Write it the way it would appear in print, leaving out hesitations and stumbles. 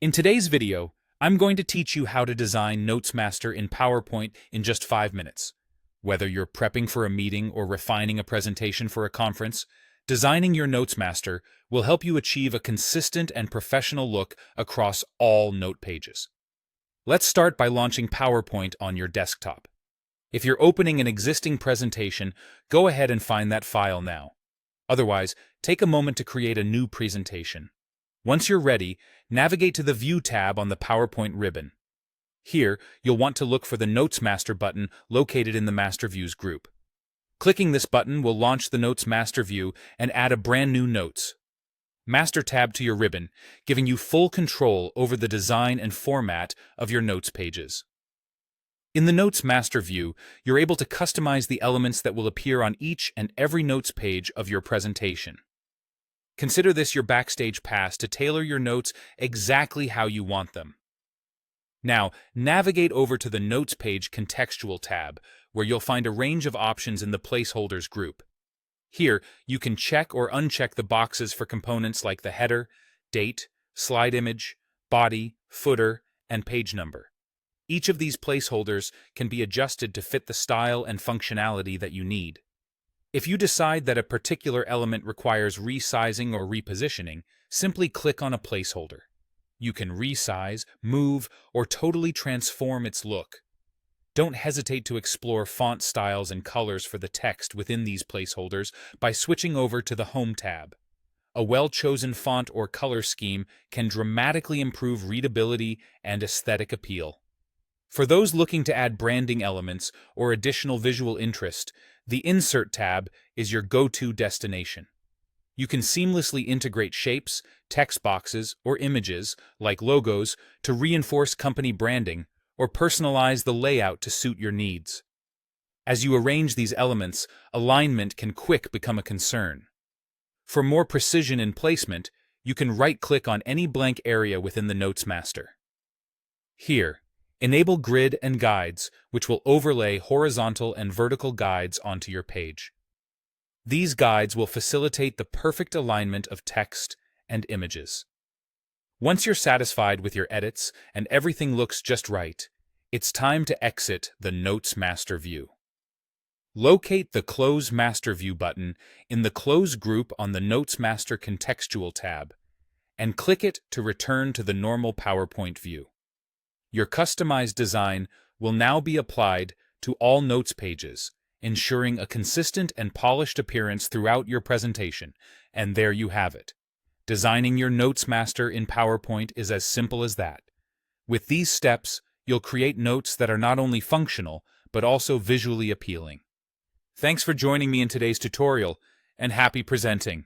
In today's video, I'm going to teach you how to design NotesMaster in PowerPoint in just 5 minutes. Whether you're prepping for a meeting or refining a presentation for a conference, designing your NotesMaster will help you achieve a consistent and professional look across all note pages. Let's start by launching PowerPoint on your desktop. If you're opening an existing presentation, go ahead and find that file now. Otherwise, take a moment to create a new presentation. Once you're ready, navigate to the View tab on the PowerPoint ribbon. Here, you'll want to look for the NotesMaster button located in the Master Views group. Clicking this button will launch the Notes Master view and add a brand new Notes Master tab to your ribbon, giving you full control over the design and format of your notes pages. In the Notes Master view, you're able to customize the elements that will appear on each and every notes page of your presentation. Consider this your backstage pass to tailor your notes exactly how you want them. Now, navigate over to the Notes Page Contextual tab, where you'll find a range of options in the Placeholders group. Here, you can check or uncheck the boxes for components like the header, date, slide image, body, footer, and page number. Each of these placeholders can be adjusted to fit the style and functionality that you need. If you decide that a particular element requires resizing or repositioning, simply click on a placeholder. You can resize, move, or totally transform its look. Don't hesitate to explore font styles and colors for the text within these placeholders by switching over to the Home tab. A well-chosen font or color scheme can dramatically improve readability and aesthetic appeal. For those looking to add branding elements or additional visual interest, the Insert tab is your go-to destination. You can seamlessly integrate shapes, text boxes, or images, like logos, to reinforce company branding or personalize the layout to suit your needs. As you arrange these elements, alignment can quick become a concern. For more precision in placement, you can right-click on any blank area within the Notes Master. Here, enable Grid and Guides, which will overlay horizontal and vertical guides onto your page. These guides will facilitate the perfect alignment of text and images. Once you're satisfied with your edits and everything looks just right, it's time to exit the Notes Master view. Locate the Close Master View button in the Close group on the Notes Master Contextual tab, and click it to return to the normal PowerPoint view. Your customized design will now be applied to all notes pages, ensuring a consistent and polished appearance throughout your presentation. And there you have it. Designing your Notes Master in PowerPoint is as simple as that. With these steps, you'll create notes that are not only functional, but also visually appealing. Thanks for joining me in today's tutorial, and happy presenting!